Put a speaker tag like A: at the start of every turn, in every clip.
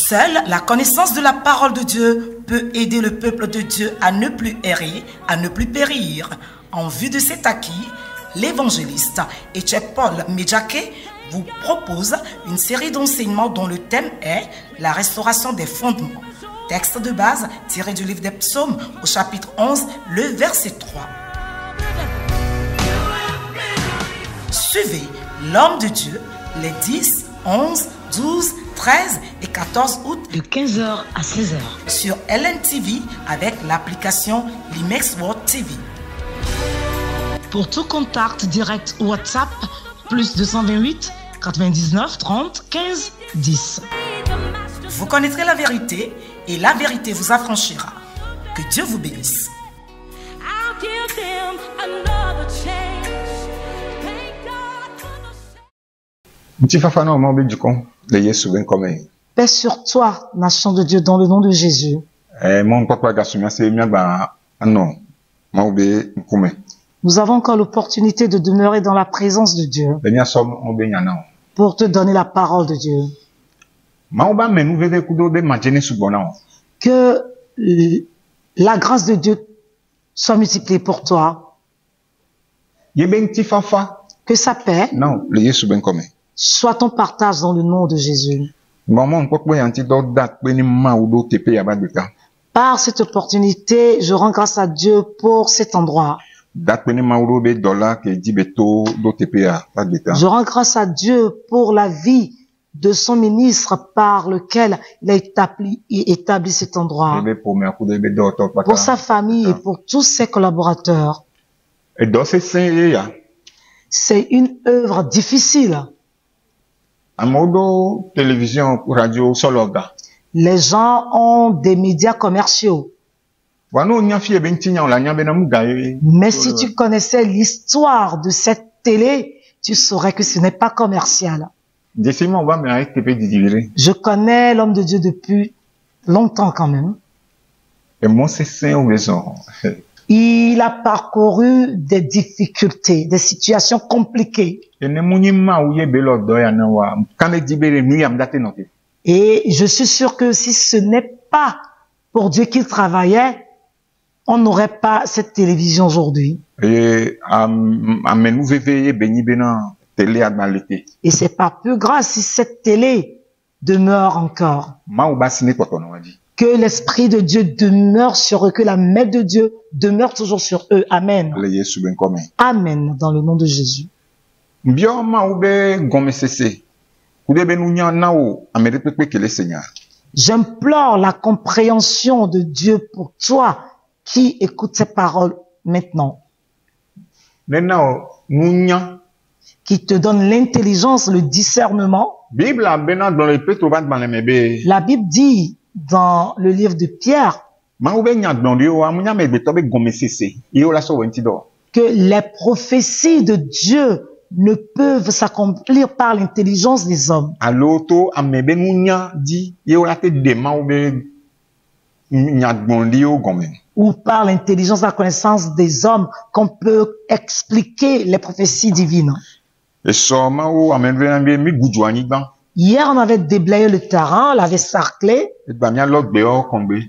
A: Seule la connaissance de la parole de Dieu peut aider le peuple de Dieu à ne plus errer, à ne plus périr. En vue de cet acquis, l'évangéliste Etchepol Medjake vous propose une série d'enseignements dont le thème est la restauration des fondements. Texte de base tiré du livre des Psaumes au chapitre 11, le verset 3. Suivez l'homme de Dieu les 10, 11, 12, 13 et 14 août
B: de 15h à 16h
A: sur LNTV avec l'application Limex World TV.
B: Pour tout contact direct WhatsApp, plus 228 99 30 15 10.
A: Vous connaîtrez la vérité et la vérité vous affranchira. Que Dieu vous bénisse.
B: Paix sur toi, nation de Dieu, dans le nom de Jésus. Nous avons encore l'opportunité de demeurer dans la présence de Dieu pour te donner la parole de Dieu. Que la grâce de Dieu soit multipliée pour toi. Que sa paix soit ton partage dans le nom de Jésus. Par cette opportunité, je rends grâce à Dieu pour cet endroit. Je rends grâce à Dieu pour la vie de son ministre par lequel il a établi cet endroit. Pour sa famille et pour tous ses collaborateurs. C'est une œuvre difficile. Les gens ont des médias commerciaux. Mais si tu connaissais l'histoire de cette télé, tu saurais que ce n'est pas commercial. Je connais l'homme de Dieu depuis longtemps quand même. Il a parcouru des difficultés, des situations compliquées. Et je suis sûr que si ce n'est pas pour Dieu qu'il travaillait, on n'aurait pas cette télévision aujourd'hui. Et c'est pas plus grave si cette télé demeure encore. Que l'Esprit de Dieu demeure sur eux, que la main de Dieu demeure toujours sur eux. Amen. Amen, dans le nom de Jésus. J'implore la compréhension de Dieu pour toi qui écoute ces paroles maintenant. Qui te donne l'intelligence, le discernement. La Bible dit dans le livre de Pierre que les prophéties de Dieu ne peuvent s'accomplir par l'intelligence des hommes. Ou par l'intelligence, la connaissance des hommes qu'on peut expliquer les prophéties divines. Hier, on avait déblayé le terrain, on l'avait sarclé.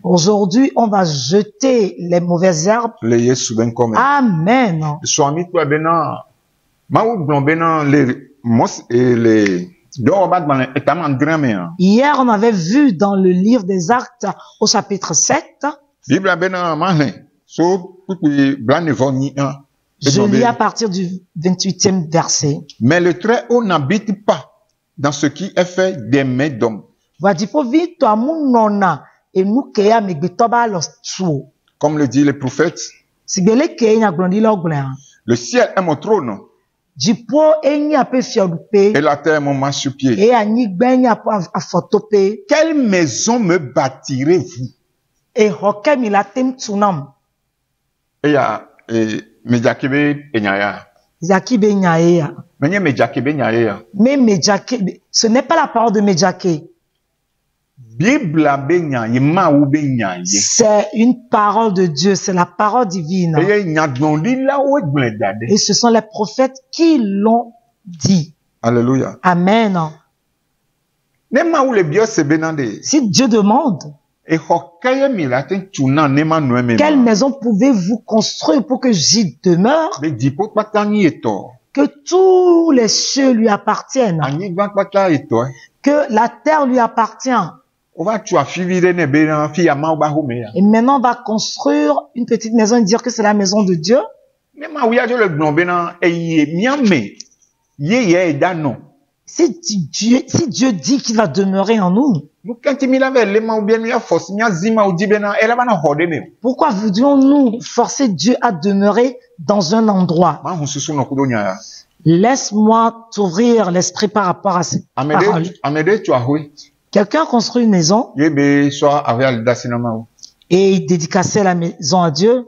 B: Aujourd'hui, on va jeter les mauvaises herbes. Amen. Hier, on avait vu dans le livre des Actes au chapitre 7. Je lis à partir du 28e verset.
C: Mais le Très-Haut n'habite pas dans ce qui est fait des mains d'hommes. Comme le dit le prophète, le ciel est mon trône. Et la terre est mon marchepied. Quelle maison me bâtirez-vous? Et
B: mais Medjake, ce n'est pas la parole de Medjake. C'est une parole de Dieu, c'est la parole divine. Et ce sont les prophètes qui l'ont dit.
C: Alléluia.
B: Amen. Si Dieu demande, quelle maison pouvez-vous construire pour que j'y demeure? Que tous les cieux lui appartiennent. Que la terre lui appartient. Et maintenant, on va construire une petite maison et dire que c'est la maison de Dieu. Si Dieu dit qu'il va demeurer en nous, pourquoi voudrions-nous forcer Dieu à demeurer dans un endroit? Laisse-moi t'ouvrir l'esprit par rapport à cette parole. Quelqu'un construit une maison et il dédicaçait la maison à Dieu.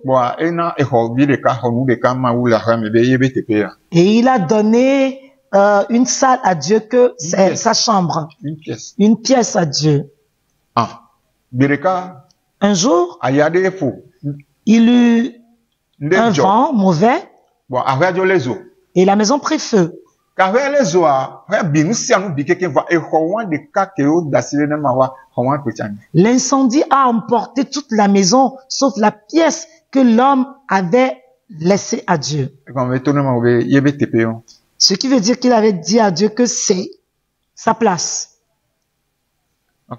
B: Et il a donné une salle à Dieu que c'est sa chambre. Une pièce à Dieu. Un jour, il eut un vent mauvais et la maison prit feu. L'incendie a emporté toute la maison, sauf la pièce que l'homme avait laissée à Dieu. Ce qui veut dire qu'il avait dit à Dieu que c'est sa place. Et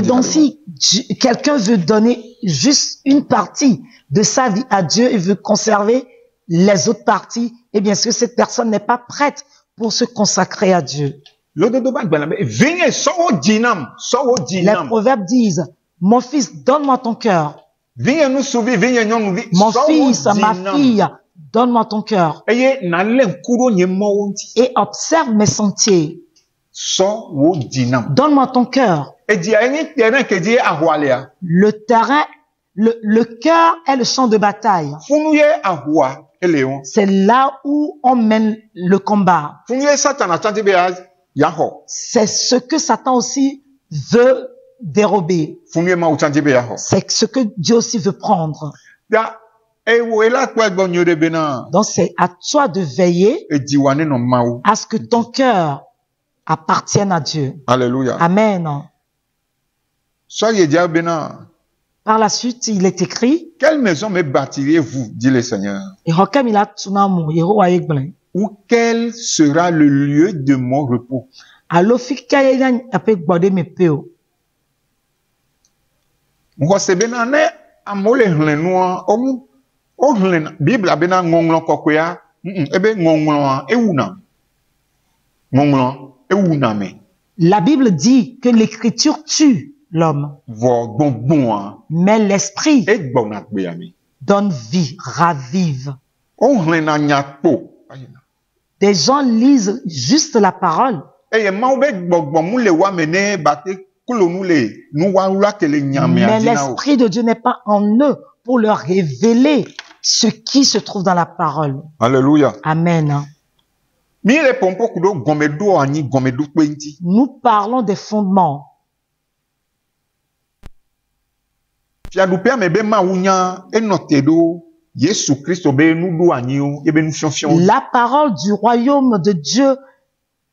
B: donc si quelqu'un veut donner juste une partie de sa vie à Dieu et veut conserver les autres parties, eh bien sûr cette personne n'est pas prête pour se consacrer à Dieu. Les proverbes disent, mon fils, donne-moi ton cœur. Mon fils, ma fille, donne-moi ton cœur. Et observe mes sentiers. Donne-moi ton cœur. Le terrain, le cœur est le champ de bataille. C'est là où on mène le combat. C'est ce que Satan aussi veut dérober. C'est ce que Dieu aussi veut prendre. Donc c'est à toi de veiller à ce que ton cœur appartienne à Dieu.
C: Alléluia.
B: Amen. Par la suite, il est écrit,
C: quelle maison me bâtiriez-vous, dit le Seigneur? Ou quel sera le lieu de mon repos?
B: La Bible dit que l'écriture tue l'homme, mais l'esprit donne vie, ravive. Des gens lisent juste la parole, mais l'esprit de Dieu n'est pas en eux pour leur révéler ce qui se trouve dans la parole.
C: Alléluia.
B: Amen. Nous parlons des fondements. La parole du royaume de Dieu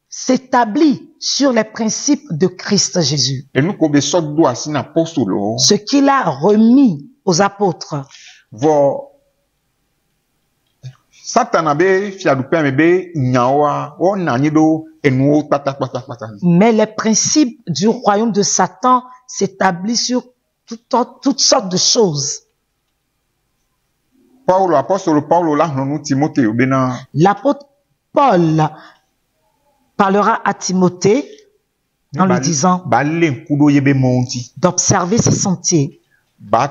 B: s'établit sur les principes de Christ Jésus. Ce qu'il a remis aux apôtres. Mais les principes du royaume de Satan s'établissent sur toutes sortes de choses. L'apôtre Paul parlera à Timothée en lui disant d'observer ses sentiers, de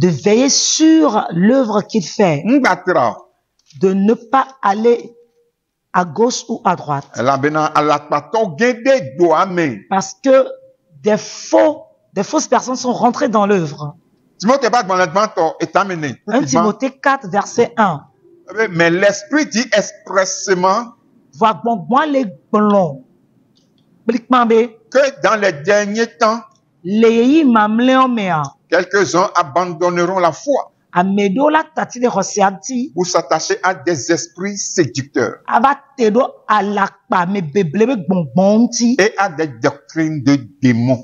B: veiller sur l'œuvre qu'il fait, de ne pas aller à gauche ou à droite. Parce que des fausses personnes sont rentrées dans l'œuvre. 1 Timothée 4, verset 1.
C: Mais l'Esprit dit expressément que dans les derniers temps, quelques-uns abandonneront la foi pour s'attacher à des esprits séducteurs et à des doctrines de démons.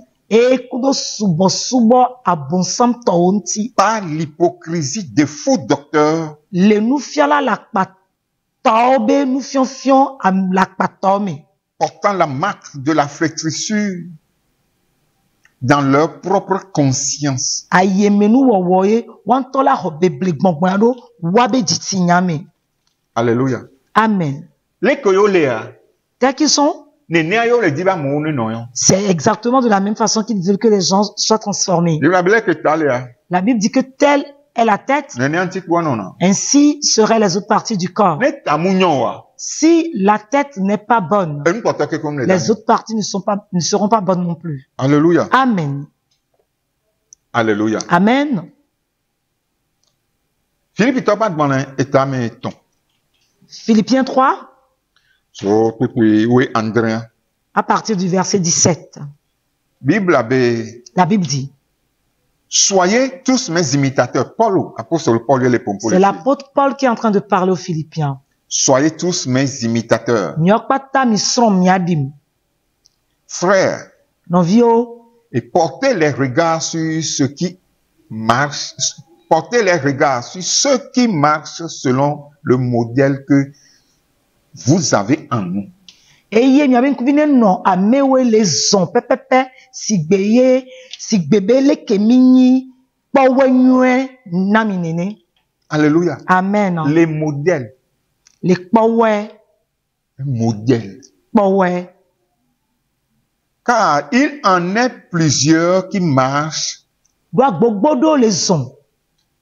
C: Par l'hypocrisie des faux docteurs portant la marque de la flétrissure dans leur propre conscience. Alléluia.
B: Amen. Tels qu'ils sont, c'est exactement de la même façon qu'ils veulent que les gens soient transformés. La Bible dit que telle est la tête, ainsi seraient les autres parties du corps. Si la tête n'est pas bonne, les autres parties ne seront pas bonnes non plus.
C: Alléluia.
B: Amen.
C: Alléluia.
B: Amen. Philippiens 3, à partir du verset 17. La Bible dit,
C: soyez tous mes imitateurs. C'est
B: l'apôtre Paul qui est en train de parler aux Philippiens.
C: Soyez tous mes imitateurs. Frères, et portez les regards sur ceux qui marchent. Portez les regards sur ceux qui marchent selon le modèle que vous avez en nous. Alléluia.
B: Amen.
C: Les modèles.
B: Les
C: modèles. Car il en est plusieurs qui marchent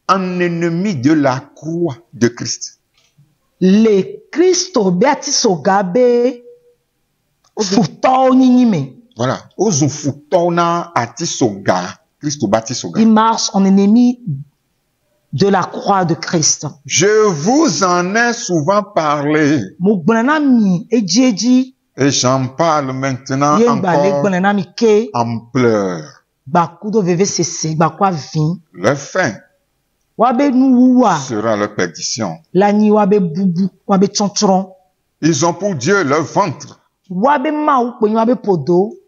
C: en ennemis de la croix de Christ.
B: Les Christo Beatisogabe
C: voilà.
B: Ils marchent en ennemi de la croix de Christ.
C: Je vous en ai souvent parlé. Et j'en parle maintenant encore en pleurs. Leur fin sera leur perdition. Ils ont pour Dieu leur ventre.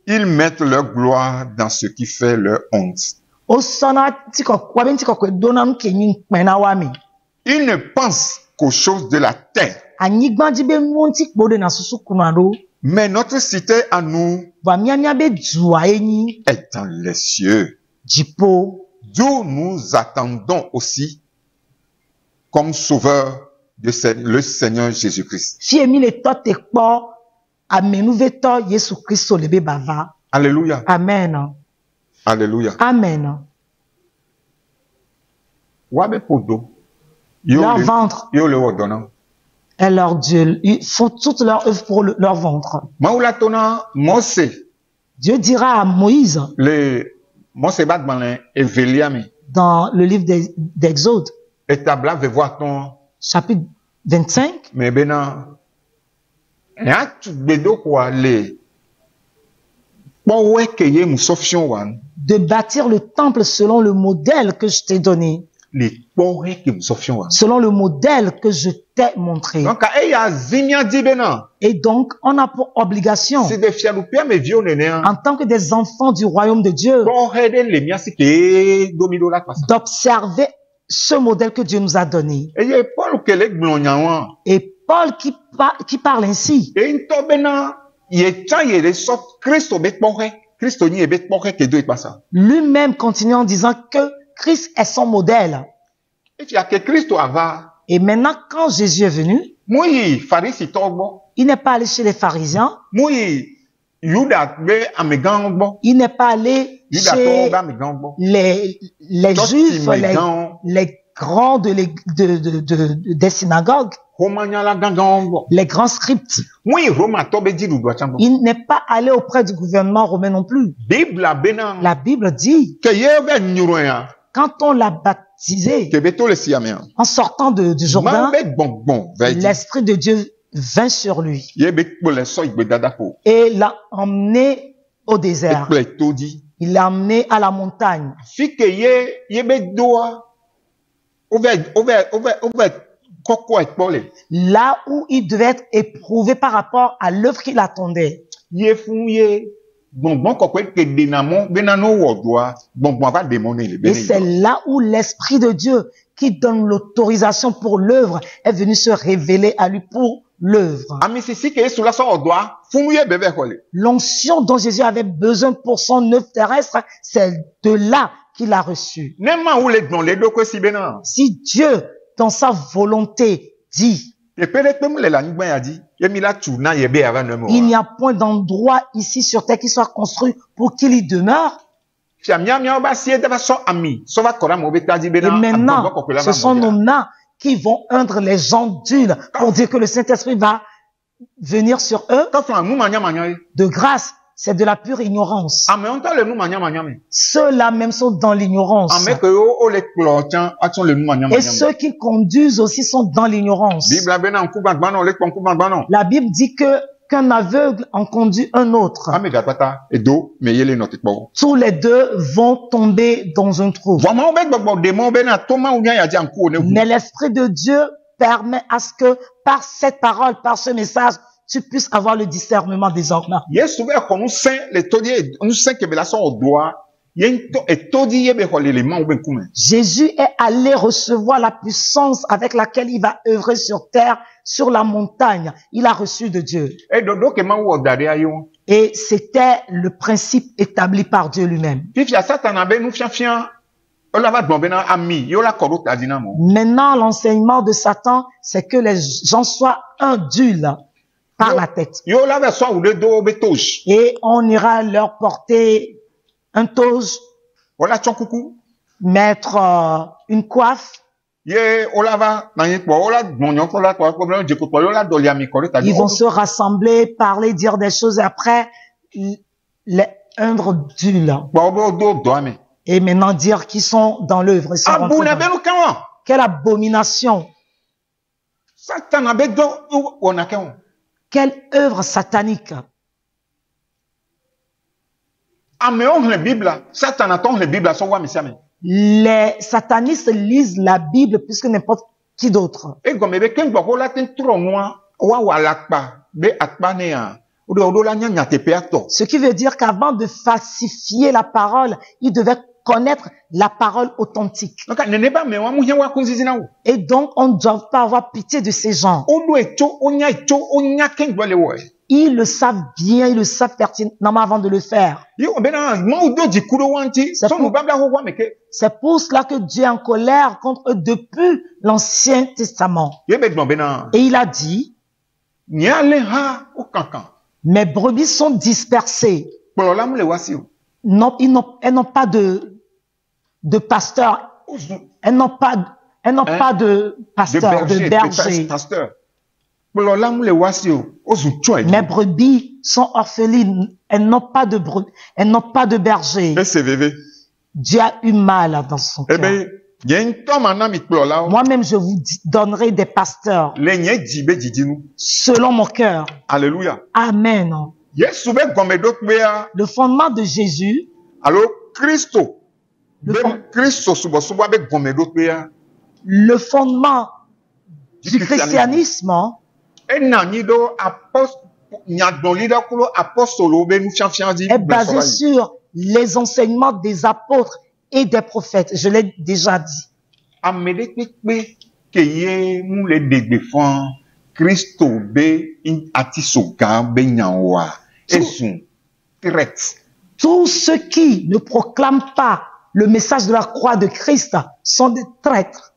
C: Ils mettent leur gloire dans ce qui fait leur honte. Ils ne pensent qu'aux choses de la terre. Mais notre cité à nous est dans les cieux, d'où nous attendons aussi comme sauveur le Seigneur Jésus-Christ. Alléluia.
B: Amen.
C: Alléluia.
B: Amen. Leur ventre est leur Dieu. Ils font toute leur œuvre pour leur ventre. Dieu dira à Moïse dans le livre d'Exode, chapitre 25, de bâtir le temple selon le modèle que je t'ai donné. Selon le modèle que je t'ai montré. Et donc, on a pour obligation, en tant que des enfants du royaume de Dieu, d'observer ce modèle que Dieu nous a donné. Et Paul qui parle ainsi, lui-même continue en disant que Christ est son modèle. Et maintenant, quand Jésus est venu, il n'est pas allé chez les pharisiens. Il n'est pas allé chez les juifs, les grands des synagogues, les grands scribes. Il n'est pas allé auprès du gouvernement romain non plus. La Bible dit, quand on l'a baptisé, en sortant du Jourdain, l'Esprit de Dieu vint sur lui et l'a emmené au désert. Il l'a amené à la montagne. Là où il devait être éprouvé par rapport à l'œuvre qu'il attendait. Et c'est là où l'Esprit de Dieu qui donne l'autorisation pour l'œuvre est venu se révéler à lui pour l'œuvre. L'onction dont Jésus avait besoin pour son œuvre terrestre, c'est de là qu'il a reçu. Si Dieu, dans sa volonté, dit, il n'y a point d'endroit ici sur terre qui soit construit pour qu'il y demeure. Et maintenant, ce sont nos mains qui vont undre les gens d'huile pour dire que le Saint-Esprit va venir sur eux. De grâce, c'est de la pure ignorance. Ceux-là même sont dans l'ignorance. Et ceux qui conduisent aussi sont dans l'ignorance. La Bible dit que qu'un aveugle en conduit un autre. Tous les deux vont tomber dans un trou. Mais l'Esprit de Dieu permet à ce que par cette parole, par ce message, tu puisses avoir le discernement désormais. Jésus est allé recevoir la puissance avec laquelle il va œuvrer sur terre, sur la montagne. Il a reçu de Dieu. Et c'était le principe établi par Dieu lui-même. Maintenant, l'enseignement de Satan, c'est que les gens soient induls par la tête. Et on ira leur porter un toge, mettre une coiffe. Ils vont se rassembler, parler, dire des choses et après les undre d'huile. Et maintenant dire qu'ils sont dans l'œuvre. Quelle abomination! Quelle œuvre satanique! Les satanistes lisent la Bible plus que n'importe qui d'autre. Ce qui veut dire qu'avant de falsifier la parole, ils devaient connaître la parole authentique. Et donc, on ne doit pas avoir pitié de ces gens. Ils le savent bien, ils le savent pertinemment avant de le faire. C'est pour cela que Dieu est en colère contre eux depuis l'Ancien Testament. Et il a dit, mes brebis sont dispersées. Non, elles n'ont pas de pasteur. Elles n'ont pas de pasteur, de berger. Mes brebis sont orphelines. Elles n'ont pas de brebis. Elles n'ont pas de berger. Dieu a eu mal dans son cœur. Moi-même, je vous donnerai des pasteurs selon mon cœur.
C: Alléluia.
B: Amen. Le fondement de Jésus. Le fondement du christianisme est basé sur les enseignements des apôtres et des prophètes. Je l'ai déjà dit. Tous ceux qui ne proclament pas le message de la croix de Christ sont des traîtres.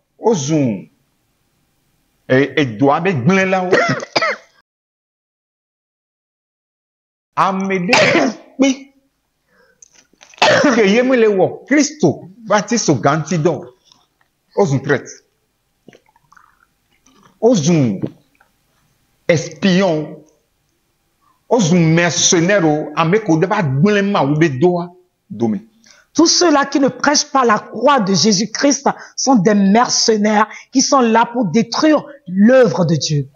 C: Espion, mercenaire,
B: tous ceux-là qui ne prêchent pas la croix de Jésus-Christ sont des mercenaires qui sont là pour détruire l'œuvre de Dieu.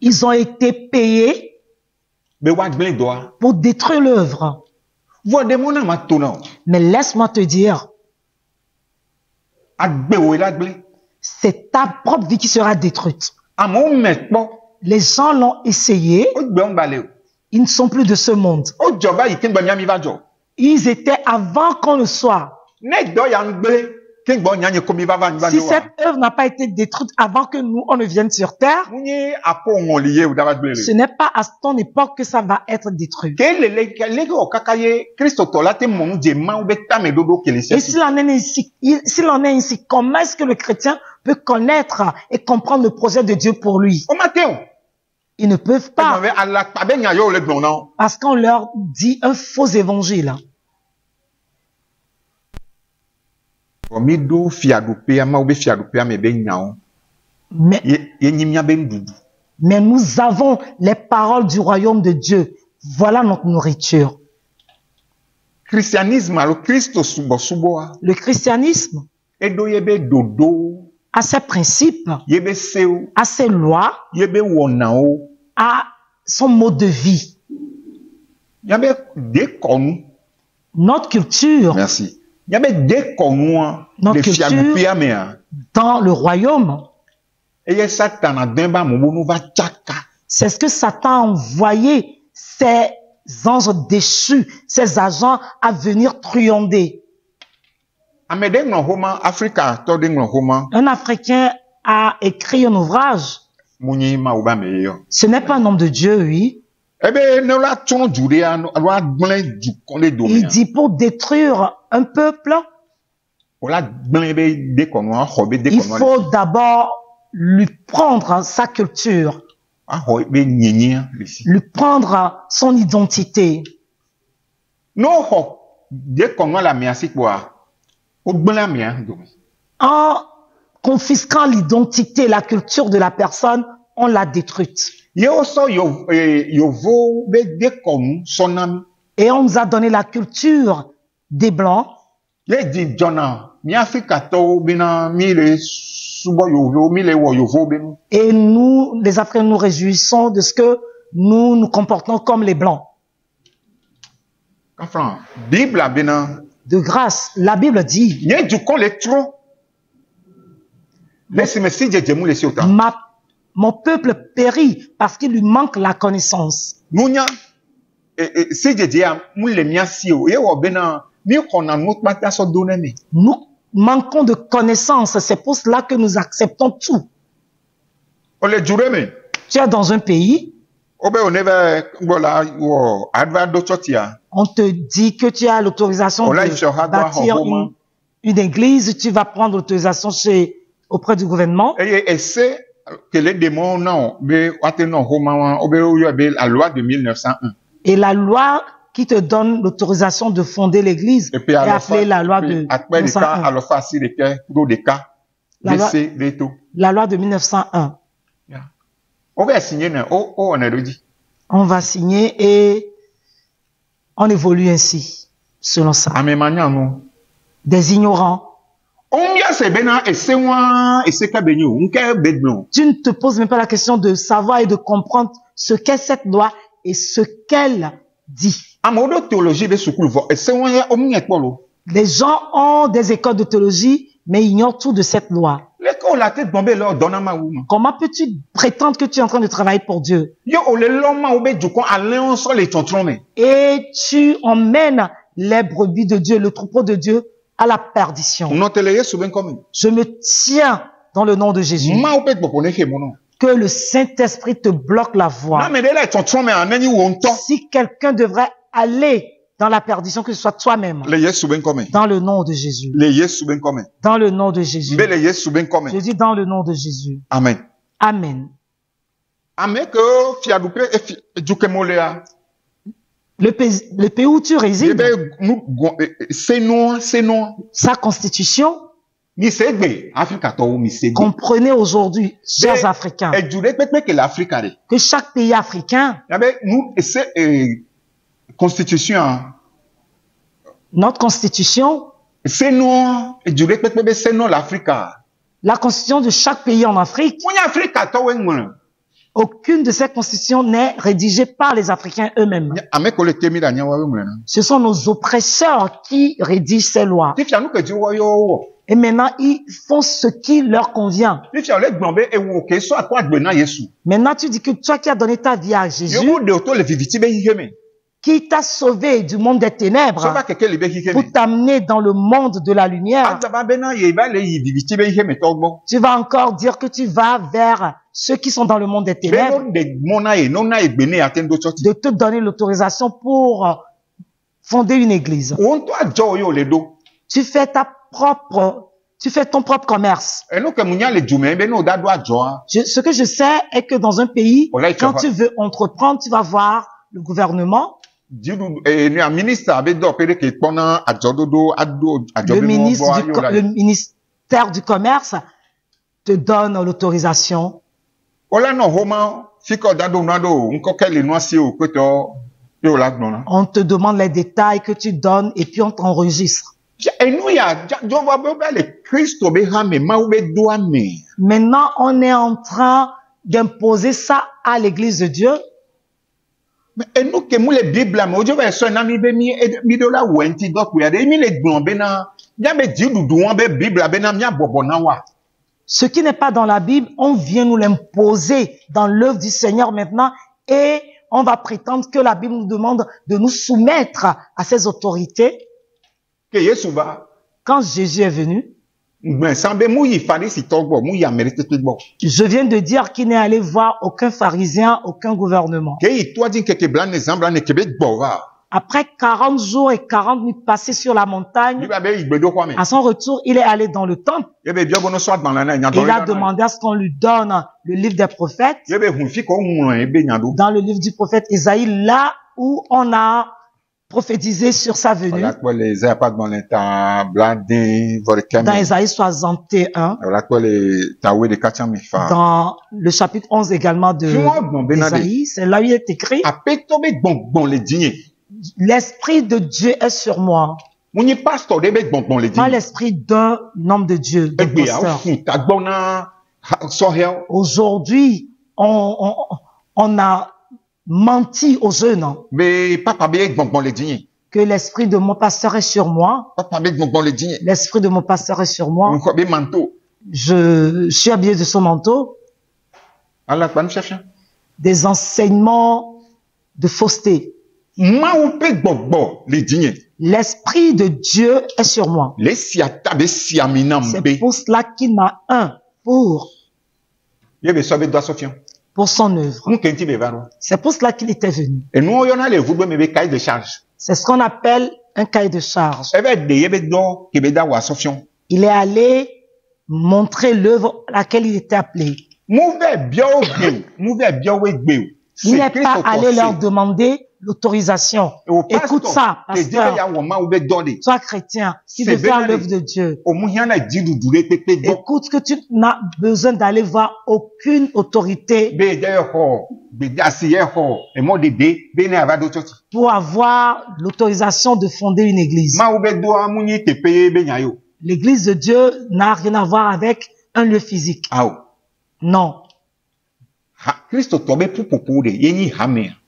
B: Ils ont été payés pour détruire l'œuvre. Mais laisse-moi te dire, c'est ta propre vie qui sera détruite. Les gens l'ont essayé. Ils ne sont plus de ce monde. Ils étaient avant qu'on le soit. Si cette œuvre n'a pas été détruite avant que nous, on ne vienne sur terre, ce n'est pas à ton époque que ça va être détruit. Et s'il en est ainsi, comment est-ce que le chrétien peut connaître et comprendre le projet de Dieu pour lui? Ils ne peuvent pas. Parce qu'on leur dit un faux évangile. Mais nous avons les paroles du royaume de Dieu. Voilà notre nourriture. Le christianisme a ses principes, a ses lois, a son mode de vie. Notre culture.
C: Merci.
B: Notre culture dans le royaume. C'est ce que Satan a envoyé ses anges déchus, ses agents à venir truander. Un Africain a écrit un ouvrage. Ce n'est pas un homme de Dieu, oui. Il dit pour détruire un peuple, il faut d'abord lui prendre sa culture, lui prendre son identité. En confisquant l'identité, la culture de la personne, on l'a détruite. Et on nous a donné la culture des Blancs. Et nous, les Africains, nous réjouissons de ce que nous nous comportons comme les Blancs. De grâce, la Bible dit, mon peuple périt parce qu'il lui manque la connaissance. Nous manquons de connaissance, c'est pour cela que nous acceptons tout. Tu es dans un pays, on te dit que tu as l'autorisation de bâtir une église, tu vas prendre l'autorisation auprès du gouvernement. Et la loi qui te donne l'autorisation de fonder l'église est appelée la loi de 1901. La loi de 1901. On va signer et on évolue ainsi, selon ça. Des ignorants. Tu ne te poses même pas la question de savoir et de comprendre ce qu'est cette loi et ce qu'elle dit. Les gens ont des écoles de théologie, mais ignorent tout de cette loi. Comment peux-tu prétendre que tu es en train de travailler pour Dieu? Et tu emmènes les brebis de Dieu, le troupeau de Dieu, à la perdition. Je me tiens dans le nom de Jésus. Que le Saint-Esprit te bloque la voie. Si quelqu'un devrait aller dans la perdition, que ce soit toi-même. Dans le nom de Jésus. Dans le nom de Jésus. Je dis dans le nom de Jésus.
C: Amen.
B: Amen. Le pays où tu résides, sa constitution, comprenez aujourd'hui, chers Africains, que chaque pays africain, notre constitution, la constitution de chaque pays en Afrique, Aucune de ces constitutions n'est rédigée par les Africains eux-mêmes. Ce sont nos oppresseurs qui rédigent ces lois. Et maintenant, ils font ce qui leur convient. Maintenant, tu dis que toi qui as donné ta vie à Jésus, qui t'a sauvé du monde des ténèbres pour t'amener dans le monde de la lumière, tu vas encore dire que tu vas vers ceux qui sont dans le monde des ténèbres, de te donner l'autorisation pour fonder une église. Tu fais ton propre commerce. Ce que je sais est que dans un pays, quand tu veux entreprendre, tu vas voir le gouvernement. Le ministère du commerce te donne l'autorisation. On te demande les détails que tu donnes et puis on t'enregistre. Maintenant, on est en train d'imposer ça à l'église de Dieu. Et nous que nous les Bibles là, mais Dieu va se nami be mi de la wenti donc we ade mi le gbon be na ya be di dudu won be Bible be na mi abobo na wa. Ce qui n'est pas dans la Bible, on vient nous l'imposer dans l'œuvre du Seigneur maintenant et on va prétendre que la Bible nous demande de nous soumettre à ces autorités. Quand Jésus est venu, je viens de dire qu'il n'est allé voir aucun pharisien, aucun gouvernement. Après 40 jours et 40 nuits passées sur la montagne, à son retour, il est allé dans le temple. Il a demandé à ce qu'on lui donne le livre des prophètes. Dans le livre du prophète Isaïe, là où on a prophétisé sur sa venue. Dans Isaïe 61. Dans le chapitre 11 également de Isaïe, c'est là où il est écrit. L'Esprit de Dieu est sur moi. Pas l'esprit d'un homme de Dieu. Aujourd'hui, on a menti aux jeunes. Que l'esprit de mon pasteur est sur moi. L'esprit de mon pasteur est sur moi. Je suis habillé de son manteau. Des enseignements de fausseté. L'esprit de Dieu est sur moi. C'est pour cela qu'il m'a pour son œuvre. C'est pour cela qu'il était venu. C'est ce qu'on appelle un cahier de charge. Il est allé montrer l'œuvre à laquelle il était appelé. Il n'est pas allé leur demander l'autorisation. Écoute ça, pasteur. Toi, chrétien, qui veut faire l'œuvre de Dieu. Écoute que tu n'as besoin d'aller voir aucune autorité pour avoir l'autorisation de fonder une église. L'église de Dieu n'a rien à voir avec un lieu physique. Non.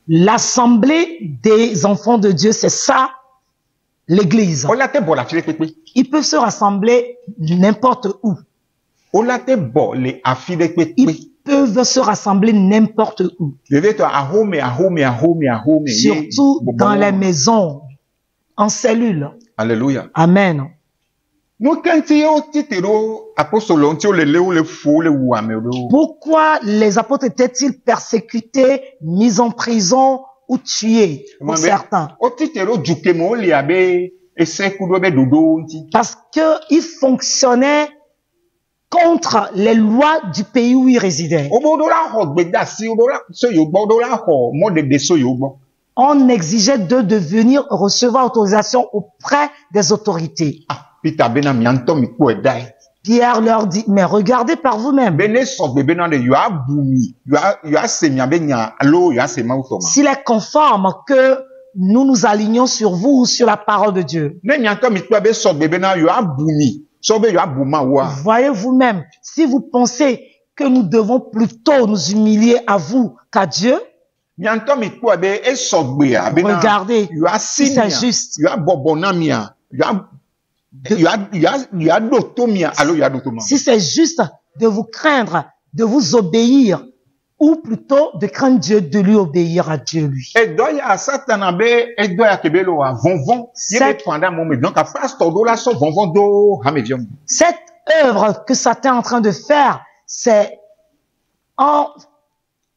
B: L'assemblée des enfants de Dieu, c'est ça, l'église. Ils peuvent se rassembler n'importe où. Ils peuvent se rassembler n'importe où. Surtout dans les maisons, en cellules.
C: Alléluia.
B: Amen. Pourquoi les apôtres étaient-ils persécutés, mis en prison ou tués pour certains? Parce qu'ils fonctionnaient contre les lois du pays où ils résidaient. On exigeait d'eux de venir recevoir autorisation auprès des autorités. Pierre leur dit, mais regardez par vous-même. S'il est conforme que nous nous alignons sur vous ou sur la parole de Dieu. Voyez vous-même, si vous pensez que nous devons plutôt nous humilier à vous qu'à Dieu? Regardez, si c'est juste. Si c'est juste de vous craindre, de vous obéir, ou plutôt de craindre Dieu, de lui obéir à Dieu, lui. Cette œuvre que Satan est en train de faire, c'est en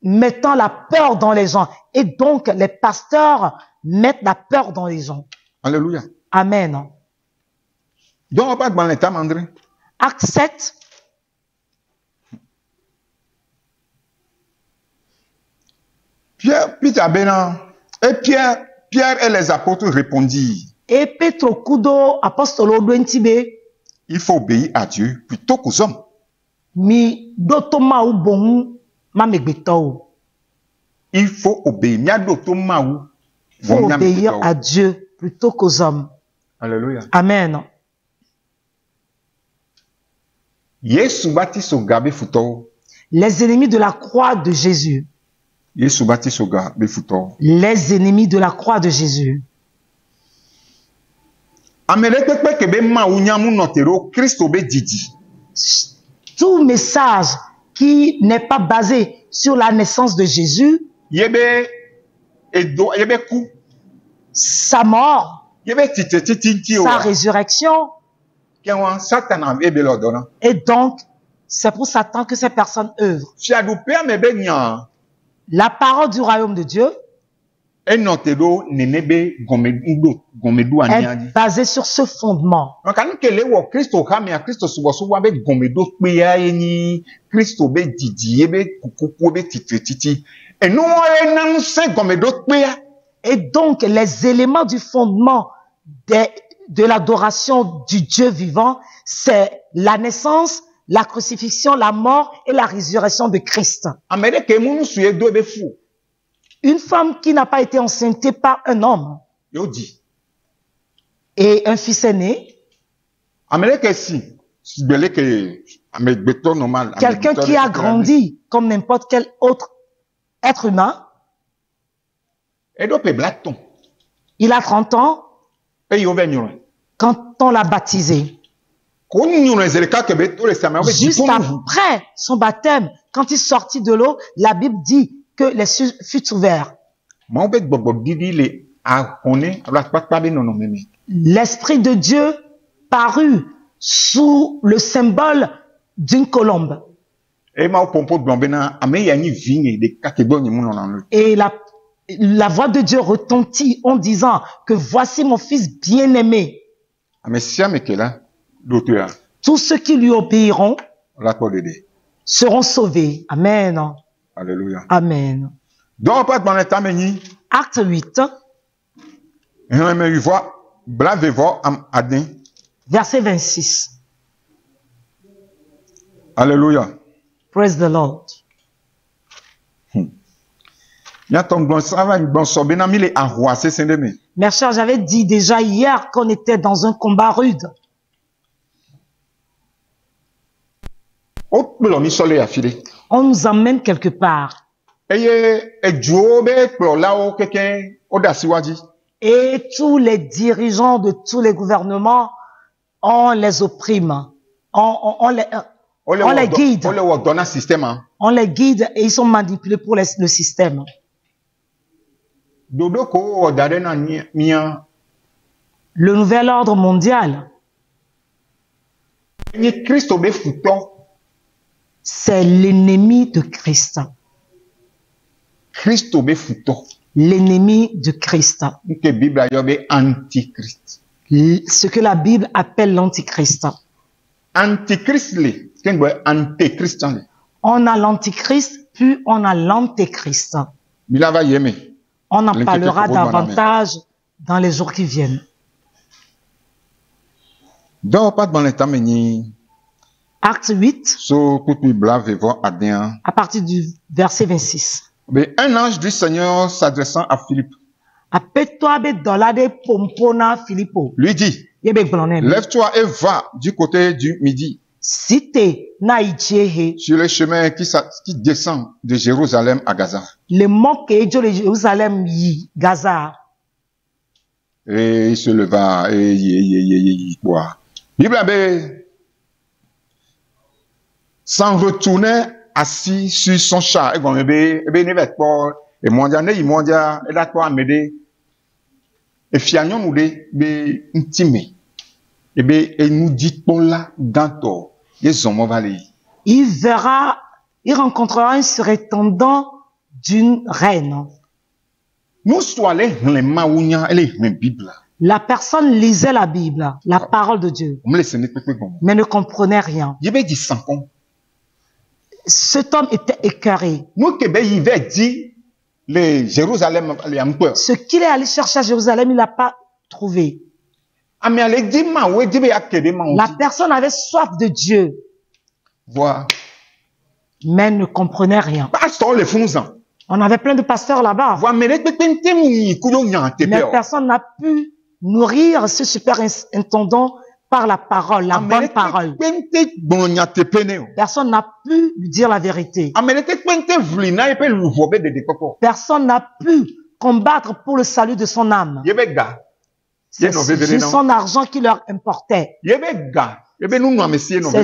B: mettant la peur dans les gens. Et donc, les pasteurs mettent la peur dans les gens.
C: Alléluia.
B: Amen.
C: Donc, on parle dans l'état, André.
B: Acte 7.
C: Pierre et les apôtres répondirent.
B: Et Petro kudo apostolo doentibe.
C: Il faut obéir à Dieu plutôt qu'aux hommes.
B: Mi dotoma ou bon ma megbeto.
C: Il faut obéir.
B: Il faut obéir à Dieu plutôt qu'aux hommes.
C: Alléluia.
B: Amen.
C: Les
B: ennemis de la croix de Jésus. Les ennemis de la croix de Jésus. Tout message qui n'est pas basé sur la naissance de Jésus, sa mort, sa résurrection, et donc c'est pour Satan que ces personnes œuvrent. La parole du royaume de Dieu est basée sur ce fondement. Et donc, les éléments du fondement de l'adoration du Dieu vivant, c'est la naissance, la crucifixion, la mort et la résurrection de Christ. Une femme qui n'a pas été enceintée par un homme et un fils aîné, quelqu'un qui a grandi comme n'importe quel autre être humain, il a 30 ans quand on l'a baptisé. Juste après son baptême, quand il sortit de l'eau, la Bible dit que les cieux furent ouverts. L'Esprit de Dieu parut sous le symbole d'une colombe. Et la voix de Dieu retentit en disant que voici mon fils bien-aimé. Tous ceux qui lui obéiront seront sauvés. Amen.
C: Alléluia.
B: Amen.
C: Donc,
B: Acte 8. Verset 26.
C: Alléluia.
B: Praise the Lord. Mes chers, j'avais dit déjà hier qu'on était dans un combat rude. On nous emmène quelque part. Et tous les dirigeants de tous les gouvernements, on les opprime. On les guide. On les guide et ils sont manipulés pour le système. Le nouvel ordre mondial, c'est l'ennemi de Christ. L'ennemi de Christ. Ce que la Bible appelle l'antichrist. On a l'antichrist, puis on a l'antéchrist. On en parlera davantage dans les jours qui viennent. Acte 8, à partir du verset 26.
C: Un ange du Seigneur s'adressant à Philippe lui dit, lève-toi et va du côté du midi.
B: Cité naïdjéhe.
C: Sur le chemin qui descend de Jérusalem à Gaza.
B: Le mont que de Jérusalem y Gaza.
C: Et il se leva et quoi. Bible avait s'en retournait assis sur son char. Et bon, et mondial, il mondial, et là, toi, m'aider. Et fiagnon nous dit, mais intime. Et bien, et nous dit, bon là, dans toi, ils ont valé.
B: Il verra, il rencontrera un surintendant d'une reine.
C: Nous sommes les maounia et les Bible.
B: La personne lisait la Bible, la parole de Dieu, mais ne comprenait rien. Cet homme était écœuré. Ce qu'il est allé chercher à Jérusalem, il n'a pas trouvé. La personne avait soif de Dieu, mais ne comprenait rien. On avait plein de pasteurs là-bas, mais personne n'a pu nourrir ce superintendant par la parole, la bonne parole. Personne n'a pu lui dire la vérité. Personne n'a pu combattre pour le salut de son âme. C'est juste son argent qui leur importait. C'est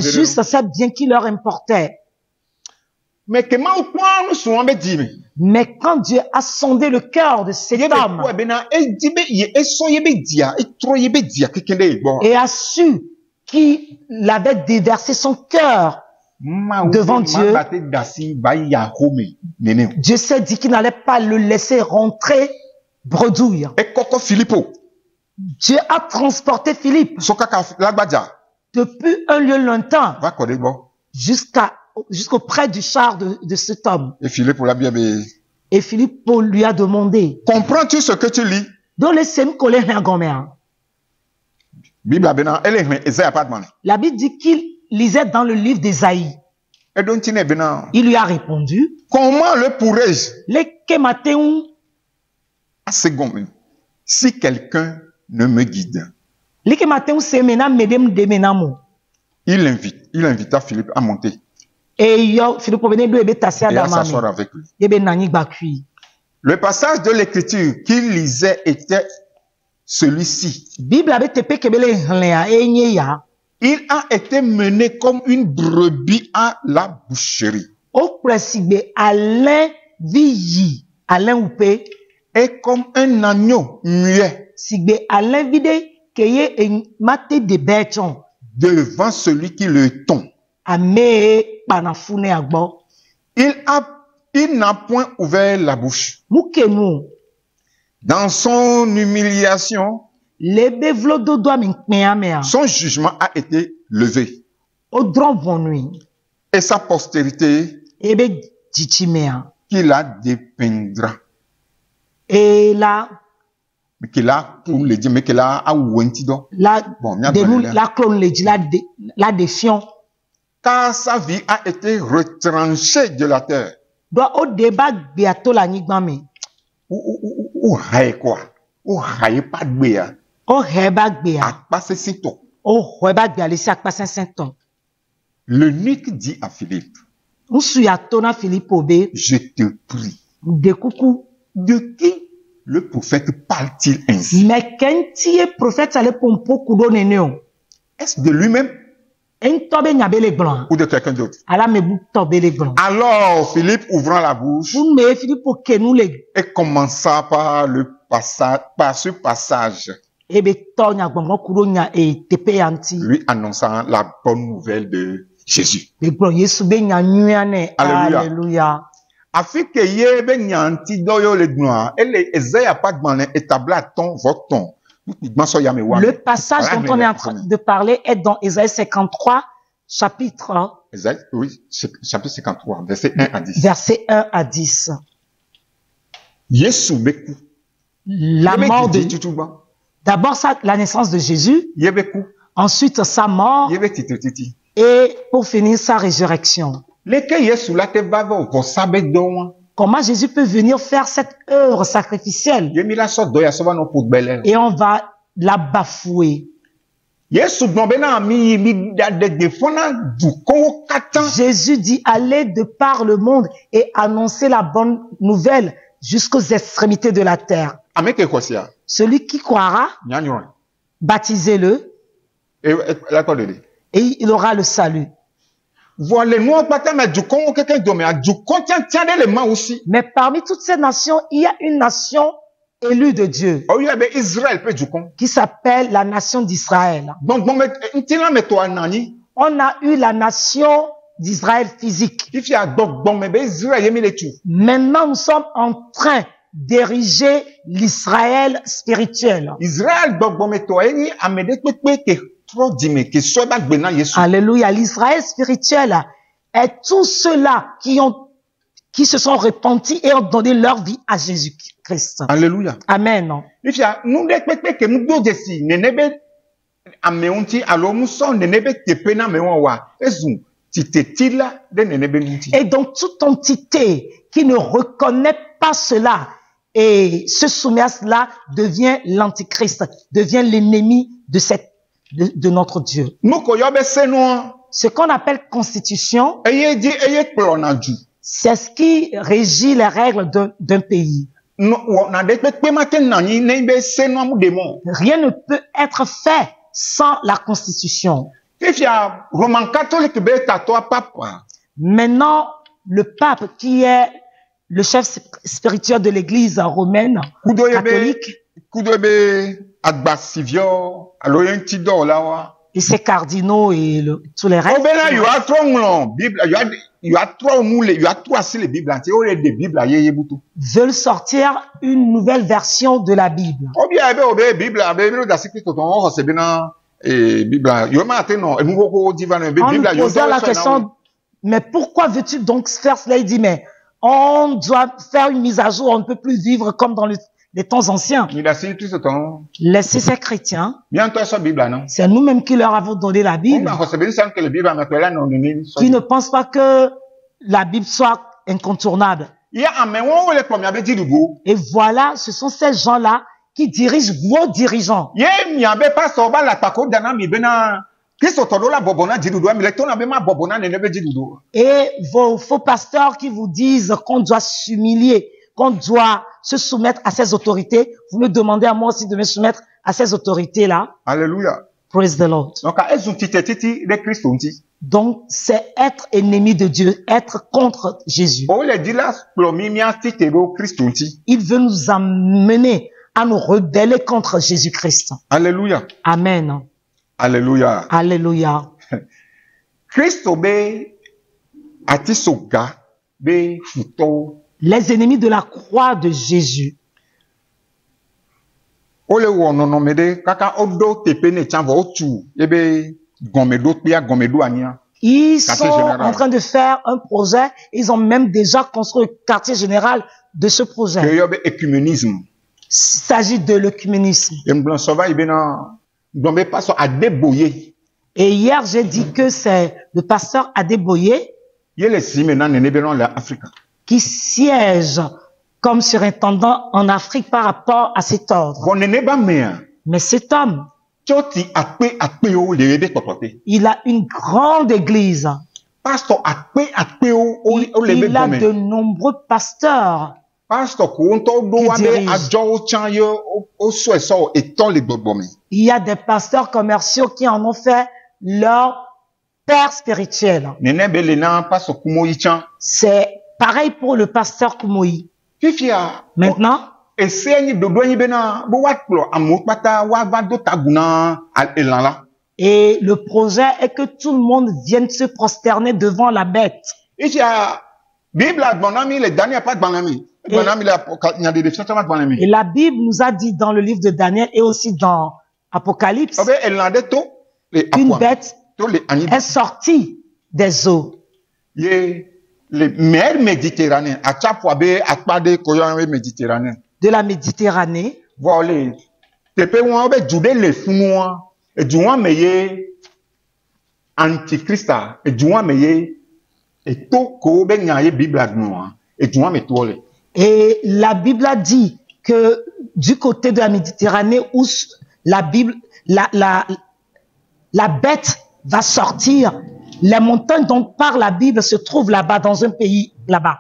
B: juste ce bien qui leur importait. Mais quand Dieu a sondé le cœur de cet homme et a su qu'il avait déversé son cœur devant Dieu, Dieu s'est dit qu'il n'allait pas le laisser rentrer bredouille. Dieu a transporté Philippe depuis un lieu lointain jusqu'auprès du char de cet homme. Et Philippe lui a demandé, comprends-tu ce que tu lis? La Bible dit qu'il lisait dans le livre d'Ésaïe. Il lui a répondu, comment le pourrais-je? Si quelqu'un ne me guide. Il invita Philippe à monter. Et à s'asseoir avec lui. Le passage de l'écriture qu'il lisait était celui-ci. Il a été mené comme une brebis à la boucherie. Et comme un agneau muet devant celui qui le tond. Il n'a point ouvert la bouche. Dans son humiliation, son jugement a été levé. Et sa postérité, qui la dépeindra. Et là, pour le dire, mais qu'il a la défiant. Car sa vie a été retranchée de la terre. L'eunuque dit à Philippe, je te prie, de qui le prophète parle-t-il ainsi? Est-ce de lui-même? Ou de quelqu'un d'autre? Alors Philippe ouvrant la bouche et commença par ce passage, lui annonçant la bonne nouvelle de Jésus. Alléluia. Afin que yebe nyanti doyo le gloire et les Esaïa pas demandé établir ton votre ton. Le passage dont on est en train de parler est dans Ésaïe 53, chapitre. Oui, chapitre 53, verset 1 à 10. Verset 1 à 10. La mort de Jésus. D'abord la naissance de Jésus. Ensuite sa mort. Et pour finir sa résurrection. Comment Jésus peut venir faire cette œuvre sacrificielle? Et on va la bafouer. Jésus dit, allez de par le monde et annoncez la bonne nouvelle jusqu'aux extrémités de la terre. Celui qui croira, baptisez-le et il aura le salut. Mais parmi toutes ces nations, il y a une nation élue de Dieu qui s'appelle la nation d'Israël. On a eu la nation d'Israël physique. Maintenant, nous sommes en train d'ériger l'Israël spirituel. Alléluia. L'Israël spirituel est tous ceux-là qui se sont repentis et ont donné leur vie à Jésus-Christ.
C: Alléluia.
B: Amen. Et donc, toute entité qui ne reconnaît pas cela et se soumet à cela devient l'antichrist, devient l'ennemi de notre Dieu. Ce qu'on appelle constitution, c'est ce qui régit les règles d'un pays. Rien ne peut être fait sans la constitution. Maintenant, le pape qui est le chef spirituel de l'église romaine catholique, et ses cardinaux et tous les restes, veulent sortir une nouvelle version de la Bible. En nous posant la question, mais pourquoi veux-tu donc faire cela? Il dit, mais on doit faire une mise à jour, on ne peut plus vivre comme dans les temps anciens. Laissez ces chrétiens, c'est nous-mêmes qui leur avons donné la Bible, qui ne pensent pas que la Bible soit incontournable. Et voilà, ce sont ces gens-là qui dirigent vos dirigeants. Et vos faux pasteurs qui vous disent qu'on doit s'humilier, qu'on doit se soumettre à ces autorités, vous me demandez à moi aussi de me soumettre à ces autorités-là.
C: Alléluia.
B: Praise the Lord. Donc, c'est être ennemi de Dieu, être contre Jésus. Il veut nous amener à nous rebeller contre Jésus-Christ.
C: Alléluia.
B: Amen.
C: Alléluia.
B: Alléluia. Les ennemis de la croix de Jésus. Ils sont en train de faire un projet. Ils ont même déjà construit le quartier général de ce projet. Il s'agit de l'œcuménisme. Et hier, j'ai dit que c'est le pasteur Adeboye qui siège comme surintendant en Afrique par rapport à cet ordre. Mais cet homme, il a une grande église. Il a de nombreux pasteurs qui dirigent. Il y a des pasteurs commerciaux qui en ont fait leur père spirituel. C'est pareil pour le pasteur Kumoyi. Maintenant, et le projet est que tout le monde vienne se prosterner devant la bête. Et la Bible nous a dit dans le livre de Daniel et aussi dans Apocalypse qu'une bête est sortie des eaux.
C: Les mers méditerranéennes,
B: de la Méditerranée.
C: Voilà.
B: Et la Bible a dit que du côté de la Méditerranée où la Bible, La bête va sortir. Les montagnes dont parle la Bible se trouvent là-bas, dans un pays là-bas.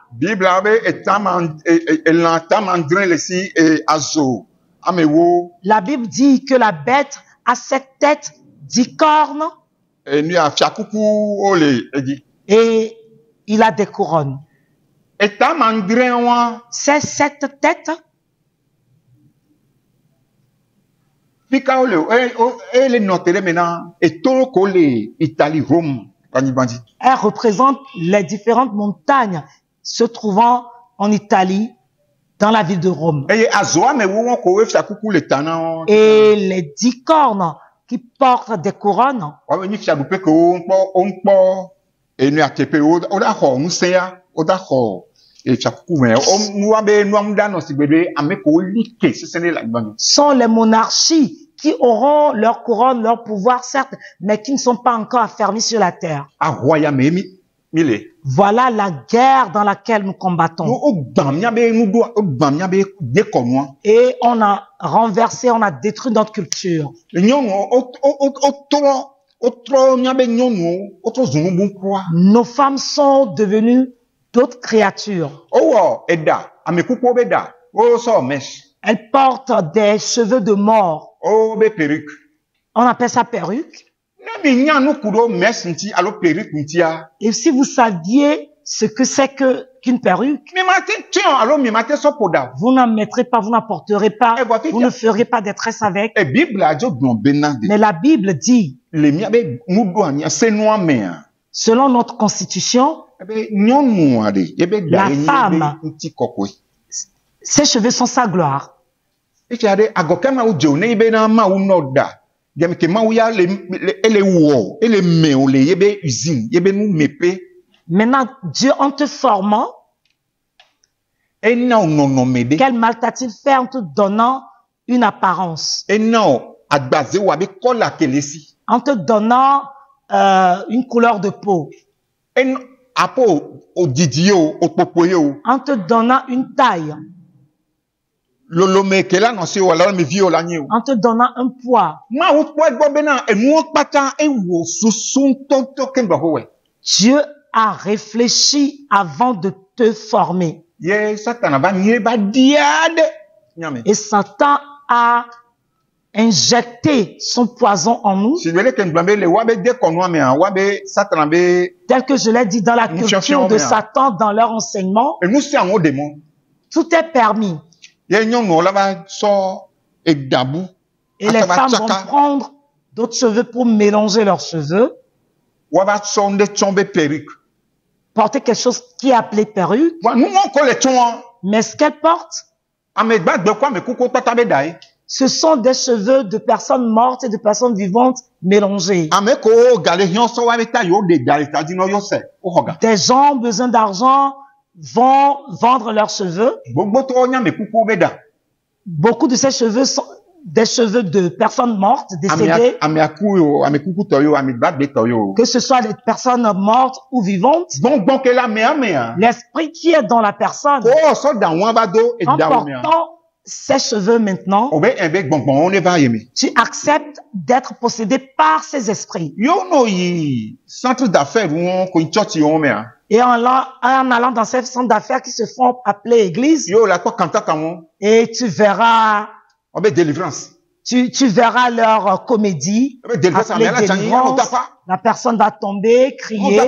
B: La Bible dit que la bête a 7 têtes, 10 cornes. Et il a des couronnes. Ces 7 têtes. Elle représente les différentes montagnes se trouvant en Italie, dans la ville de Rome. Et les 10 cornes qui portent des couronnes. Sont les monarchies qui auront leur couronne, leur pouvoir, certes, mais qui ne sont pas encore affermis sur la terre. Voilà la guerre dans laquelle nous combattons. Et on a renversé, on a détruit notre culture. Nos femmes sont devenues d'autres créatures. Elles portent des cheveux de mort. On appelle ça perruque. Et si vous saviez ce que c'est qu'une perruque, vous n'en mettrez pas, vous n'en porterez pas, vous ne ferez pas des tresses avec. Mais la Bible dit, selon notre constitution, la femme, ses cheveux sont sa gloire. Maintenant, Dieu, en te formant, quel mal t'a-t-il fait en te donnant une apparence? En te donnant une couleur de peau. En te donnant une taille. En te donnant un poids. Dieu a réfléchi avant de te former. Et Satan a injecté son poison en nous. Tel que je l'ai dit dans la culture de Satan, dans leur enseignement, tout est permis. Et les femmes vont prendre d'autres cheveux pour mélanger leurs cheveux. Porter quelque chose qui est appelé perruque. Mais ce qu'elle porte, ce sont des cheveux de personnes mortes et de personnes vivantes mélangées. Des gens ont besoin d'argent, vont vendre leurs cheveux. Beaucoup de ces cheveux sont des cheveux de personnes mortes, décédées. Que ce soit des personnes mortes ou vivantes. L'esprit qui est dans la personne, en portant ces cheveux maintenant, tu acceptes d'être possédé par ces esprits. Et en allant dans ces centres d'affaires qui se font appeler église, et tu verras, tu verras leur comédie, appelée délivrance. La personne va tomber, crier.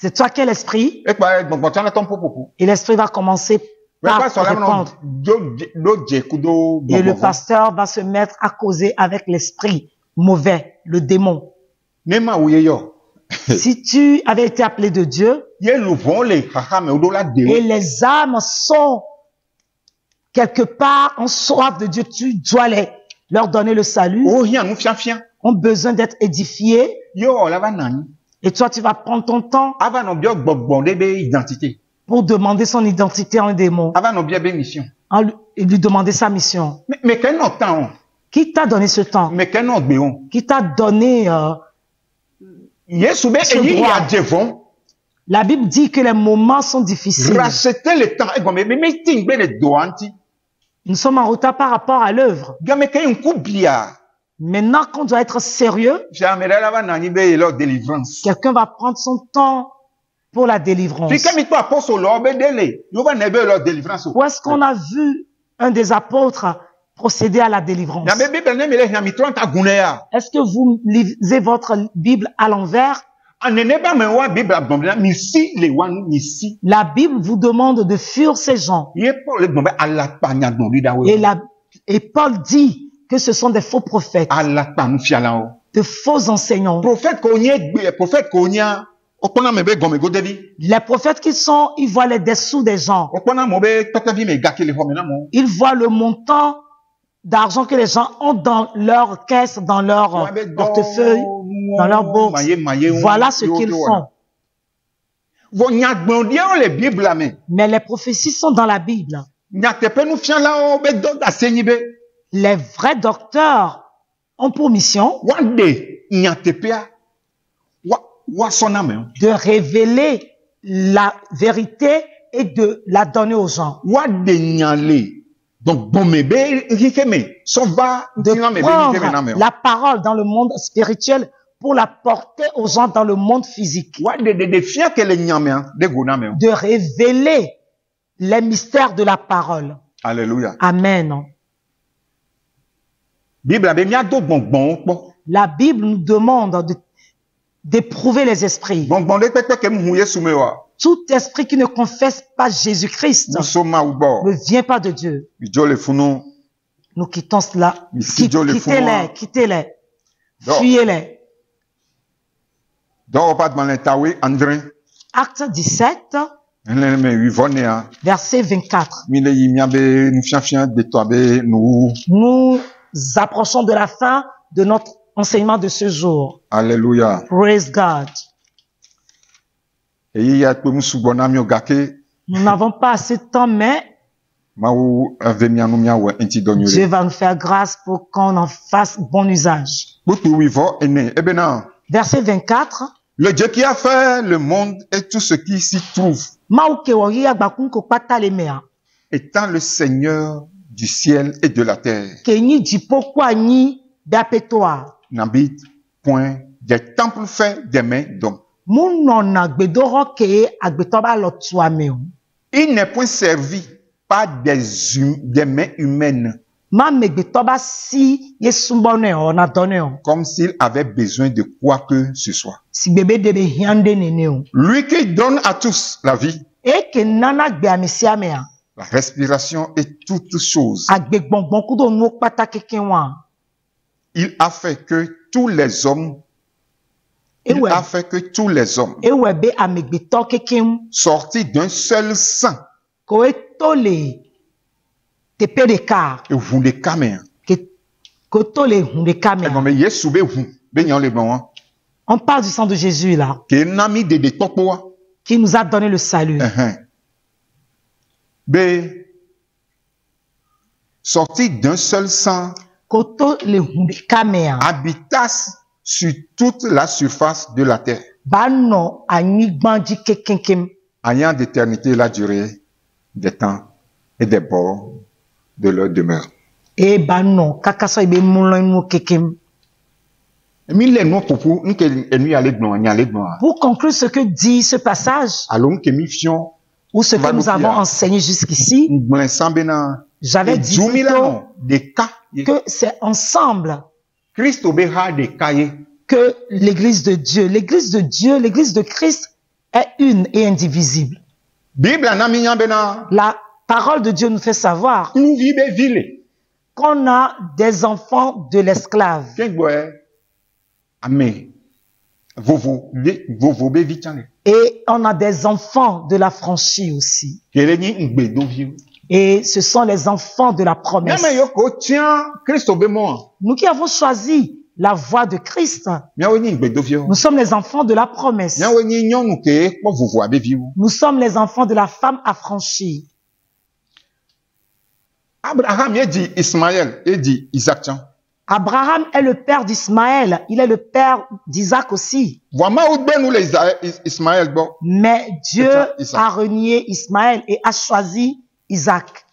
B: C'est toi qui es l'esprit. Et l'esprit va commencer par répondre. Et le pasteur va se mettre à causer avec l'esprit mauvais, le démon. Si tu avais été appelé de Dieu, et les âmes sont quelque part en soif de Dieu, tu dois leur donner le salut, ont besoin d'être édifiés. Et toi, tu vas prendre ton temps pour demander son identité en un démon. Et lui demander sa mission. Qui t'a donné ce temps? Qui t'a donné ce droit? La Bible dit que les moments sont difficiles. Nous sommes en retard par rapport à l'œuvre. Maintenant qu'on doit être sérieux, quelqu'un va prendre son temps pour la délivrance. Où est-ce qu'on a vu un des apôtres procéder à la délivrance? Est-ce que vous lisez votre Bible à l'envers? La Bible vous demande de fuir ces gens. Et Paul dit que ce sont des faux prophètes, de faux enseignants. Les prophètes qui sont, ils voient les dessous des gens. Ils voient le montant d'argent que les gens ont dans leur caisse, dans leur portefeuille, dans leur bourse. Voilà ce qu'ils font. Mais les prophéties sont dans la Bible. Les vrais docteurs ont pour mission de révéler la vérité et de la donner aux gens. De prendre la parole dans le monde spirituel pour la porter aux gens dans le monde physique. De révéler les mystères de la parole.
C: Alléluia.
B: Amen. La Bible nous demande d'éprouver les esprits. Tout esprit qui ne confesse pas Jésus-Christ ne vient pas de Dieu. Nous quittons cela. Quittez-les, quittez-les. Fuyez-les. Acte 17, verset 24. Nous approchons de la fin de notre enseignement de ce jour.
C: Alléluia.
B: Praise God. Nous n'avons pas assez de temps, mais Dieu va nous faire grâce pour qu'on en fasse bon usage. Verset 24.
C: Le Dieu qui a fait le monde et tout ce qui s'y trouve, étant le Seigneur du ciel et de la terre, n'habite point des temples faits des mains d'hommes. Il n'est point servi par des mains humaines, comme s'il avait besoin de quoi que ce soit. Lui qui donne à tous la vie, la respiration et toutes choses. Il a fait que tous les hommes, sortis d'un seul sang, et vous les camés.
B: On parle du sang de Jésus là, qui nous a donné le salut.
C: Sorti d'un seul sang, habitasse sur toute la surface de la terre, ayant d'éternité la durée des temps et des bords de leur demeure.
B: Pour conclure ce que dit ce passage, ou ce que nous avons enseigné jusqu'ici, j'avais dit plutôt que c'est ensemble que l'église de Dieu, l'église de Christ est une et indivisible. La parole de Dieu nous fait savoir qu'on a des enfants de l'esclave. Et on a des enfants de la franchise aussi. Et ce sont les enfants de la promesse. Nous qui avons choisi la voie de Christ, nous sommes les enfants de la promesse. Nous sommes les enfants de la femme affranchie.
C: Abraham dit Ismaël et dit Isaac.
B: Abraham est le père d'Ismaël, il est le père d'Isaac aussi. Mais Dieu a renié Ismaël et a choisi Isaac.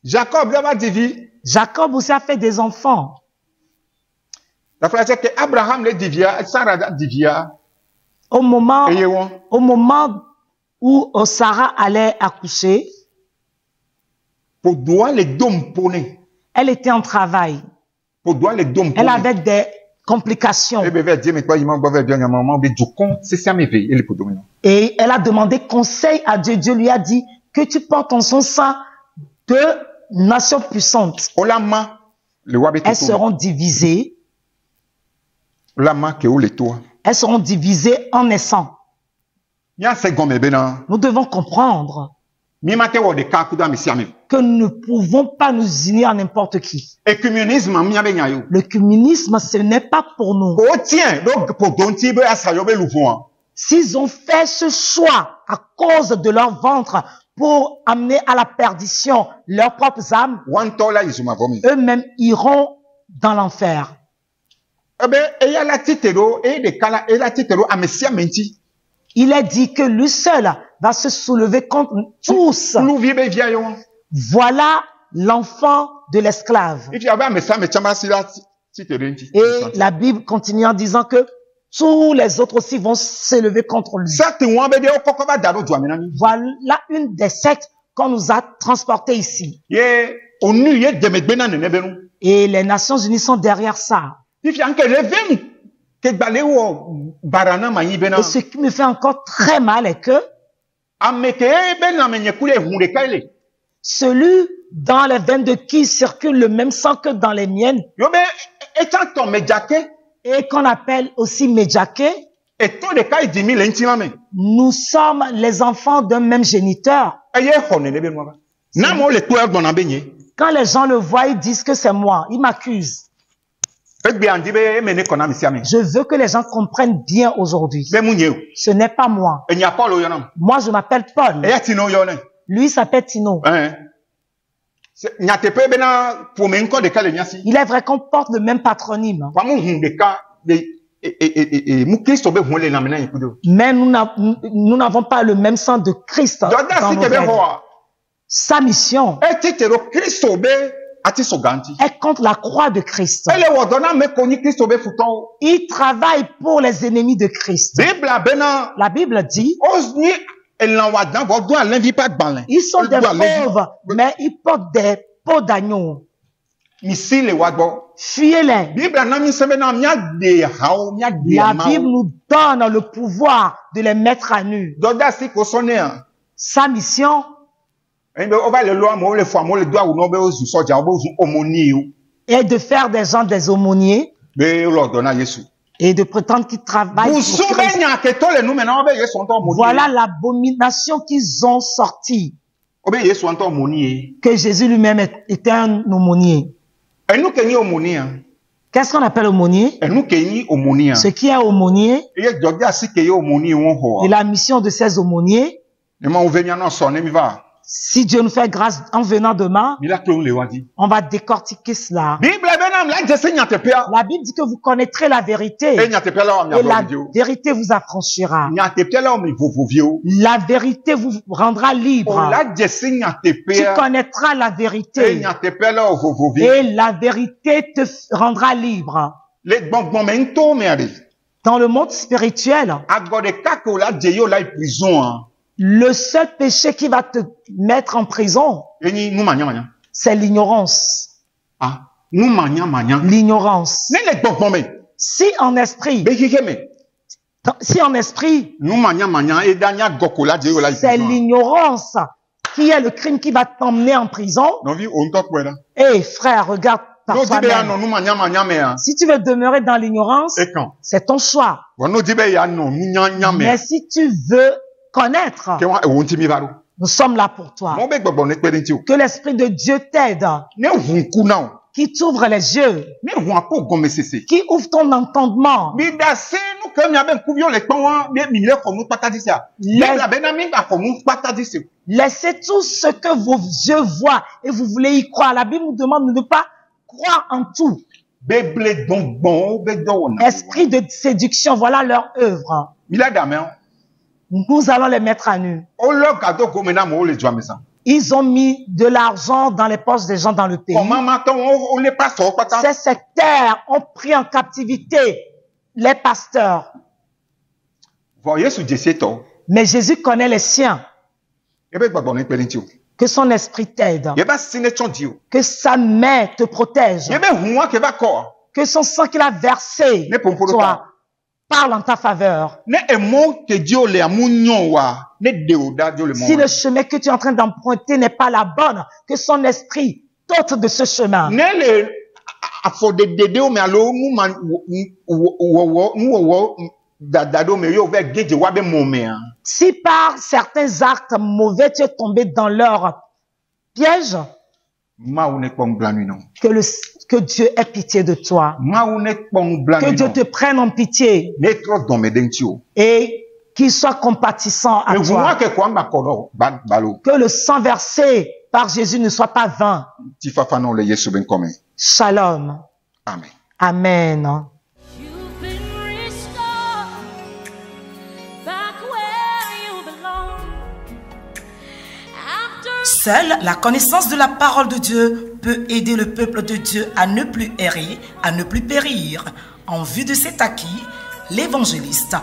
C: Jacob
B: aussi a fait des enfants.
C: La phrase c'est que Abraham le divia, Sarah divia.
B: Au moment où Sarah allait accoucher, elle était en travail. Elle avait des complications. Et elle a demandé conseil à Dieu. Dieu lui a dit que tu portes en son sein deux nations puissantes. Elles seront divisées. Elles seront divisées en naissant. Nous devons comprendre que nous ne pouvons pas nous unir à n'importe qui. Le communisme, ce n'est pas pour nous. S'ils ont fait ce choix à cause de leur ventre pour amener à la perdition leurs propres âmes, eux-mêmes iront dans l'enfer. Il est dit que lui seul va se soulever contre tous. Voilà l'enfant de l'esclave. Et la Bible continue en disant que tous les autres aussi vont s'élever contre lui. Voilà une des sectes qu'on nous a transportées ici. Et les Nations Unies sont derrière ça. Et ce qui me fait encore très mal est que celui dans les veines de qui circule le même sang que dans les miennes, et qu'on appelle aussi Medjaké, nous sommes les enfants d'un même géniteur. Quand les gens le voient, ils disent que c'est moi, ils m'accusent. Je veux que les gens comprennent bien aujourd'hui. Ce n'est pas moi. Moi, je m'appelle Paul. Lui s'appelle Tino. Il est vrai qu'on porte le même patronyme. Mais nous n'avons pas le même sang de Christ dans nos veines. Sa mission est contre la croix de Christ. Il travaille pour les ennemis de Christ. La Bible dit, ils sont des pauvres, mais ils portent des peaux d'agneau. Fuyez-les. La Bible nous donne le pouvoir de les mettre à nu. Sa mission est de faire des gens des aumôniers et de prétendre qu'ils travaillent pour Christ. Voilà l'abomination qu'ils ont sortie. Que Jésus lui-même était un aumônier. Qu'est-ce qu'on appelle aumônier? Ce qui est aumônier et la mission de ces aumôniers. Si Dieu nous fait grâce en venant demain, on va décortiquer cela. La Bible dit que vous connaîtrez la vérité et la vérité vous affranchira. La vérité vous rendra libre. Tu connaîtras la vérité et la vérité te rendra libre. Dans le monde spirituel, le seul péché qui va te mettre en prison, c'est l'ignorance. L'ignorance. Si en esprit, c'est l'ignorance qui est le crime qui va t'emmener en prison. Eh frère, regarde par toi-même. Si tu veux demeurer dans l'ignorance, c'est ton choix. Mais si tu veux connaître, nous sommes là pour toi. Que l'Esprit de Dieu t'aide, qui t'ouvre les yeux, qui ouvre ton entendement. Laissez tout ce que vos yeux voient et vous voulez y croire. La Bible nous demande de ne pas croire en tout. Esprit de séduction, voilà leur œuvre. Nous allons les mettre à nu. Ils ont mis de l'argent dans les poches des gens dans le pays. Ces sectaires ont pris en captivité les pasteurs. Mais Jésus connaît les siens. Que son esprit t'aide. Que sa main te protège. Que son sang qu'il a versé, toi, parle en ta faveur. Si le chemin que tu es en train d'emprunter n'est pas la bonne, que son esprit t'ôte de ce chemin. Si par certains actes mauvais tu es tombé dans leur piège, que Dieu ait pitié de toi. Que Dieu te prenne en pitié. Et qu'il soit compatissant à toi. Que le sang versé par Jésus ne soit pas vain. Shalom.
C: Amen.
B: Amen.
A: Seule la connaissance de la parole de Dieu peut aider le peuple de Dieu à ne plus errer, à ne plus périr. En vue de cet acquis, l'évangéliste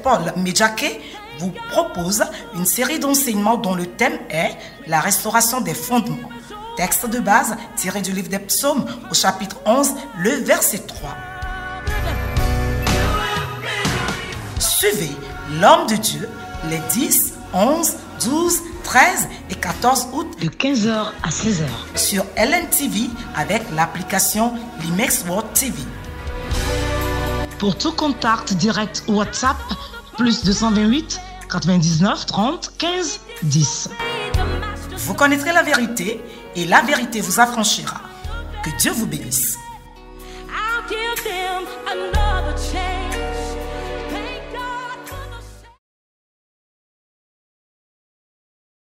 A: Paul Medjake vous propose une série d'enseignements dont le thème est la restauration des fondements. Texte de base tiré du livre des Psaumes au chapitre 11, le verset 3. Suivez l'homme de Dieu les 10, 11, 12, 13 et 14 août
D: de 15h à 16h
A: sur LNTV avec l'application Limex World TV.
D: Pour tout contact direct WhatsApp, plus 228 99 30 15 10.
A: Vous connaîtrez la vérité et la vérité vous affranchira. Que Dieu vous bénisse.
E: I'll give them another chance.